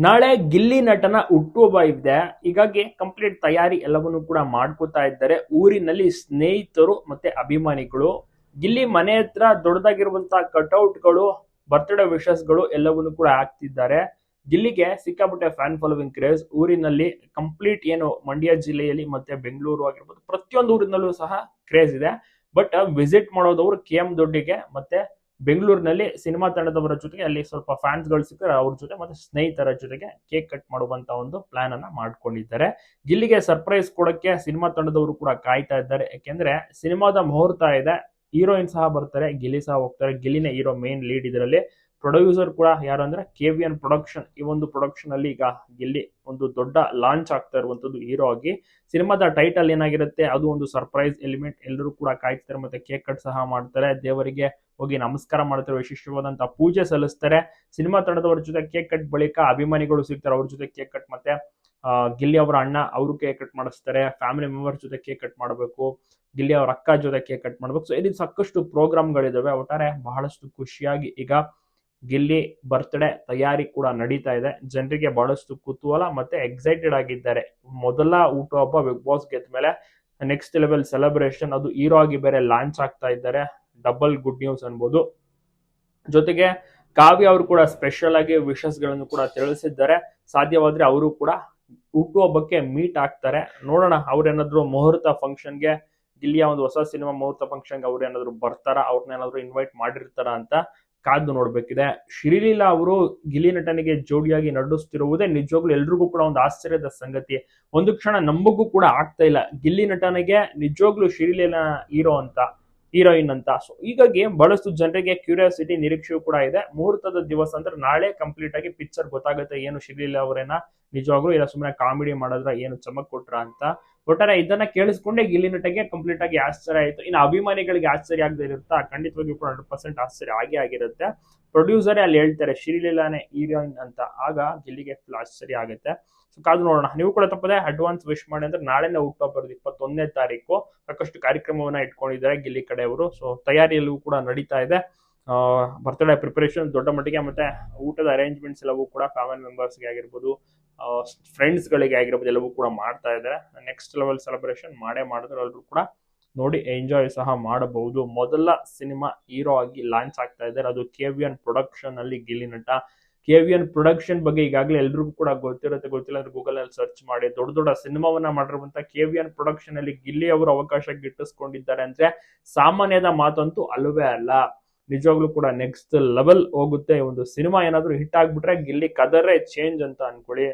ನಾಳೆ ಗಿಲ್ಲಿ ನಟನ ಹುಟ್ಟುಹಬ್ಬ ಇದೆ. ಹೀಗಾಗಿ ಕಂಪ್ಲೀಟ್ ತಯಾರಿ ಎಲ್ಲವನ್ನು ಕೂಡ ಮಾಡ್ಕೋತಾ ಇದ್ದಾರೆ ಊರಿನಲ್ಲಿ ಸ್ನೇಹಿತರು ಮತ್ತೆ ಅಭಿಮಾನಿಗಳು. ಗಿಲ್ಲಿ ಮನೆ ಹತ್ರ ದೊಡ್ಡದಾಗಿರುವಂತಹ ಕಟ್ಔಟ್ಗಳು, ಬರ್ತ್ಡೇ ವಿಶಸ್ಗಳು ಎಲ್ಲವನ್ನು ಕೂಡ ಹಾಕ್ತಿದ್ದಾರೆ. ಗಿಲ್ಲಿಗೆ ಸಿಕ್ಕಾಪಟ್ಟೆ ಫ್ಯಾನ್ ಫಾಲೋವಿಂಗ್ ಕ್ರೇಜ್ ಊರಿನಲ್ಲಿ. ಕಂಪ್ಲೀಟ್ ಏನು ಮಂಡ್ಯ ಜಿಲ್ಲೆಯಲ್ಲಿ ಮತ್ತೆ ಬೆಂಗಳೂರು ಆಗಿರ್ಬೋದು, ಪ್ರತಿಯೊಂದು ಊರಿನಲ್ಲೂ ಸಹ ಕ್ರೇಜ್ ಇದೆ. ಬಟ್ ವಿಸಿಟ್ ಮಾಡೋದವರು KM ದೊಡ್ಡಿಗೆ ಮತ್ತೆ ಬೆಂಗಳೂರಿನಲ್ಲಿ ಸಿನಿಮಾ ತಂಡದವರ ಜೊತೆಗೆ ಅಲ್ಲಿ ಸ್ವಲ್ಪ ಫ್ಯಾನ್ಸ್ ಗಳು ಸಿಕ್ಕರೆ ಅವ್ರ ಜೊತೆ ಮತ್ತೆ ಸ್ನೇಹಿತರ ಜೊತೆಗೆ ಕೇಕ್ ಕಟ್ ಮಾಡುವಂತ ಒಂದು ಪ್ಲಾನ್ ಅನ್ನ ಮಾಡ್ಕೊಂಡಿದ್ದಾರೆ. ಗಿಲ್ಲಿಗೆ ಸರ್ಪ್ರೈಸ್ ಕೊಡಕ್ಕೆ ಸಿನಿಮಾ ತಂಡದವರು ಕೂಡ ಕಾಯ್ತಾ ಇದ್ದಾರೆ. ಯಾಕೆಂದ್ರೆ ಸಿನಿಮಾದ ಮುಹೂರ್ತ ಇದೆ, ಹೀರೋಯಿನ್ ಸಹ ಬರ್ತಾರೆ, ಗಿಲ್ಲಿ ಸಹ ಹೋಗ್ತಾರೆ. ಗಿಲ್ಲಿನೇ ಹೀರೋ ಮೇನ್ ಲೀಡ್ ಇದರಲ್ಲಿ. ಪ್ರೊಡ್ಯೂಸರ್ ಕೂಡ ಯಾರು ಅಂದ್ರೆ KVN ಪ್ರೊಡಕ್ಷನ್. ಈ ಒಂದು ಪ್ರೊಡಕ್ಷನ್ ಅಲ್ಲಿ ಈಗ ಗಿಲ್ಲಿ ಒಂದು ದೊಡ್ಡ ಲಾಂಚ್ ಆಗ್ತಾ ಇರುವಂತದ್ದು ಹೀರೋ ಆಗಿ. ಸಿನಿಮಾದ ಟೈಟಲ್ ಏನಾಗಿರುತ್ತೆ ಅದು ಒಂದು ಸರ್ಪ್ರೈಸ್ ಎಲಿಮೆಂಟ್. ಎಲ್ಲರೂ ಕೂಡ ಕಾಯ್ತಾರೆ, ಮತ್ತೆ ಕೇಕ್ ಕಟ್ ಸಹ ಮಾಡ್ತಾರೆ, ದೇವರಿಗೆ ಹೋಗಿ ನಮಸ್ಕಾರ ಮಾಡ್ತಾರೆ, ವಿಶಿಷ್ಟವಾದಂತಹ ಪೂಜೆ ಸಲ್ಲಿಸ್ತಾರೆ. ಸಿನಿಮಾ ತಂಡದವರ ಜೊತೆ ಕೇಕ್ ಕಟ್ ಬಳಿಕ ಅಭಿಮಾನಿಗಳು ಸಿಗ್ತಾರೆ, ಅವ್ರ ಜೊತೆ ಕೇಕ್ ಕಟ್ ಮತ್ತೆ ಗಿಲ್ಲಿ ಅವರ ಅಣ್ಣ ಅವರು ಕೇಕ್ ಕಟ್ ಮಾಡಿಸ್ತಾರೆ. ಫ್ಯಾಮಿಲಿ ಮೆಂಬರ್ ಜೊತೆ ಕೇಕ್ ಕಟ್ ಮಾಡಬೇಕು, ಗಿಲ್ಲಿ ಅವರ ಅಕ್ಕ ಜೊತೆ ಕೇಕ್ ಕಟ್ ಮಾಡ್ಬೇಕು. ಸೊ ಇಲ್ಲಿ ಸಾಕಷ್ಟು ಪ್ರೋಗ್ರಾಮ್ಗಳಿದಾವೆ. ಒಟ್ಟಾರೆ ಬಹಳಷ್ಟು ಖುಷಿಯಾಗಿ ಈಗ ಗಿಲ್ಲಿ ಬರ್ತ್ಡೇ ತಯಾರಿ ಕೂಡ ನಡೀತಾ ಇದೆ. ಜನರಿಗೆ ಬಹಳಷ್ಟು ಕುತೂಹಲ ಮತ್ತೆ ಎಕ್ಸೈಟೆಡ್ ಆಗಿದ್ದಾರೆ. ಮೊದಲ ಹುಟ್ಟುಹಬ್ಬ ಬಿಗ್ ಬಾಸ್ ಗೆದ್ದ ಮೇಲೆ ನೆಕ್ಸ್ಟ್ ಲೆವೆಲ್ ಸೆಲೆಬ್ರೇಷನ್, ಅದು ಹೀರೋ ಆಗಿ ಬೇರೆ ಲಾಂಚ್ ಆಗ್ತಾ ಇದ್ದಾರೆ. ಡಬಲ್ ಗುಡ್ ನ್ಯೂಸ್ ಅನ್ಬೋದು. ಜೊತೆಗೆ ಕಾವ್ಯ ಅವರು ಕೂಡ ಸ್ಪೆಷಲ್ ಆಗಿ ವಿಶಸ್ ಗಳನ್ನು ಕೂಡ ತಿಳಿಸಿದ್ದಾರೆ. ಸಾಧ್ಯವಾದ್ರೆ ಅವರು ಕೂಡ ಹುಟ್ಟುಹಬ್ಬಕ್ಕೆ ಮೀಟ್ ಆಗ್ತಾರೆ. ನೋಡೋಣ ಅವ್ರೇನಾದ್ರು ಮುಹೂರ್ತ ಫಂಕ್ಷನ್ಗೆ, ಗಿಲ್ಲಿಯ ಒಂದು ಹೊಸ ಸಿನಿಮಾ ಮುಹೂರ್ತ ಫಂಕ್ಷನ್ಗೆ ಅವ್ರೇನಾದ್ರು ಬರ್ತಾರಾ, ಅವ್ರನ್ನೇನಾದ್ರು ಇನ್ವೈಟ್ ಮಾಡಿರ್ತಾರ ಅಂತ ಕಾದು ನೋಡ್ಬೇಕಿದೆ. ಶ್ರೀಲೀಲಾ ಅವರು ಗಿಲ್ಲಿ ನಟನಿಗೆ ಜೋಡಿಯಾಗಿ ನಟಿಸ್ತಿರುವುದೇ ನಿಜವಾಗ್ಲೂ ಎಲ್ರಿಗೂ ಕೂಡ ಒಂದು ಆಶ್ಚರ್ಯದ ಸಂಗತಿ. ಒಂದು ಕ್ಷಣ ನಂಬಕ್ಕೂ ಕೂಡ ಆಗ್ತಾ ಇಲ್ಲ, ಗಿಲ್ಲಿ ನಟನಿಗೆ ನಿಜವಾಗ್ಲೂ ಶ್ರೀಲೀಲಾ ಹೀರೋ ಅಂತ, ಹೀರೋಯಿನ್ ಅಂತ. ಸೊ ಹೀಗಾಗಿ ಬಹಳಷ್ಟು ಜನರಿಗೆ ಕ್ಯೂರಿಯಾಸಿಟಿ, ನಿರೀಕ್ಷೆಯೂ ಕೂಡ ಇದೆ. ಮುಹೂರ್ತದ ದಿವಸ ಅಂದ್ರೆ ನಾಳೆ ಕಂಪ್ಲೀಟ್ ಆಗಿ ಪಿಕ್ಚರ್ ಗೊತ್ತಾಗುತ್ತೆ, ಏನು ಶ್ರೀಲೀಲಾ ಅವರೇನ ನಿಜವಾಗ್ಲೂ ಇಲ್ಲ ಸುಮ್ಮನೆ ಕಾಮಿಡಿ ಮಾಡಿದ್ರ, ಏನು ಚಮಕ್ ಕೊಟ್ರ ಅಂತ. ಒಟ್ಟಾರೆ ಇದನ್ನ ಕೇಳಿಸ್ಕೊಂಡೆ ಗಿಲ್ಲಿ ನಟಗೆ ಕಂಪ್ಲೀಟ್ ಆಗಿ ಆಶ್ಚರ್ಯ ಆಯ್ತು. ಇನ್ನು ಅಭಿಮಾನಿಗಳಿಗೆ ಆಶ್ಚರ್ಯ ಆಗದೆ ಇರುತ್ತಾ, ಖಂಡಿತವಾಗಿಯೂ ಕೂಡ 100% ಆಶ್ಚರ್ಯ ಆಗೇ ಆಗಿರುತ್ತೆ. ಪ್ರೊಡ್ಯೂಸರೇ ಅಲ್ಲಿ ಹೇಳ್ತಾರೆ ಶ್ರೀಲೀಲಾನೇ ಹೀರೋಯಿನ್ ಅಂತ, ಆಗ ಗಿಲ್ಲಿಗೆ ಫುಲ್ ಆಶ್ಚರ್ಯ ಆಗುತ್ತೆ. ಸೊ ಕಾದು ನೋಡೋಣ. ನೀವು ಕೂಡ ತಪ್ಪದೆ ಅಡ್ವಾನ್ಸ್ ವಿಶ್ ಮಾಡಿ. ಅಂದ್ರೆ ನಾಳೆನೇ ಹುಟ್ಟುಹಬ್ಬ 21ನೇ ತಾರೀಕು. ಸಾಕಷ್ಟು ಕಾರ್ಯಕ್ರಮವನ್ನ ಇಟ್ಕೊಂಡಿದ್ದಾರೆ ಗಿಲ್ಲಿ ಕಡೆಯವರು. ಸೊ ತಯಾರಿಯಲ್ಲೂ ಕೂಡ ನಡೀತಾ ಇದೆ. ಬರ್ತ್ಡೇ ಪ್ರಿಪರೇಷನ್ ದೊಡ್ಡ ಮಟ್ಟಿಗೆ, ಮತ್ತೆ ಊಟದ ಅರೇಂಜ್ಮೆಂಟ್ಸ್ ಎಲ್ಲವೂ ಕೂಡ ಫ್ಯಾಮಿಲಿ ಮೆಂಬರ್ಸ್ಗೆ ಆಗಿರ್ಬೋದು, ಫ್ರೆಂಡ್ಸ್ ಗಳಿಗೆ ಆಗಿರ್ಬೋದು, ಎಲ್ಲವೂ ಕೂಡ ಮಾಡ್ತಾ ಇದ್ದಾರೆ. ನೆಕ್ಸ್ಟ್ ಲೆವೆಲ್ ಸೆಲೆಬ್ರೇಷನ್ ಮಾಡೇ ಮಾಡಿದ್ರೆ ಎಲ್ಲರೂ ಕೂಡ ನೋಡಿ ಎಂಜಾಯ್ ಸಹ ಮಾಡಬಹುದು. ಮೊದಲ ಸಿನಿಮಾ ಹೀರೋ ಆಗಿ ಲಾಂಚ್ ಆಗ್ತಾ ಇದ್ದಾರೆ, ಅದು KVN ಪ್ರೊಡಕ್ಷನ್ ಅಲ್ಲಿ ಗಿಲ್ಲಿ ನಟ. KVN ಪ್ರೊಡಕ್ಷನ್ ಬಗ್ಗೆ ಈಗಾಗಲೇ ಎಲ್ರಿಗೂ ಕೂಡ ಗೊತ್ತಿರುತ್ತೆ, ಗೊತ್ತಿಲ್ಲ ಅಂದ್ರೆ ಗೂಗಲ್ ಅಲ್ಲಿ ಸರ್ಚ್ ಮಾಡಿ. ದೊಡ್ಡ ದೊಡ್ಡ ಸಿನಿಮಾವನ್ನ ಮಾಡಿರುವಂತ KVN ಪ್ರೊಡಕ್ಷನ್ ಅಲ್ಲಿ ಗಿಲ್ಲಿ ಅವರು ಅವಕಾಶ ಗಿಟ್ಟಿಸ್ಕೊಂಡಿದ್ದಾರೆ ಅಂದ್ರೆ ಸಾಮಾನ್ಯದ ಮಾತಂತೂ ಅಲ್ಲವೇ ಅಲ್ಲ. ನಿಜವಾಗ್ಲೂ ಕೂಡ ನೆಕ್ಸ್ಟ್ ಲೆವೆಲ್ ಹೋಗುತ್ತೆ. ಒಂದು ಸಿನಿಮಾ ಏನಾದ್ರು ಹಿಟ್ ಆಗ್ಬಿಟ್ರೆ ಗಿಲ್ಲಿ ಕದರೇ ಚೇಂಜ್ ಅಂತ ಅನ್ಕೊಳ್ಳಿ.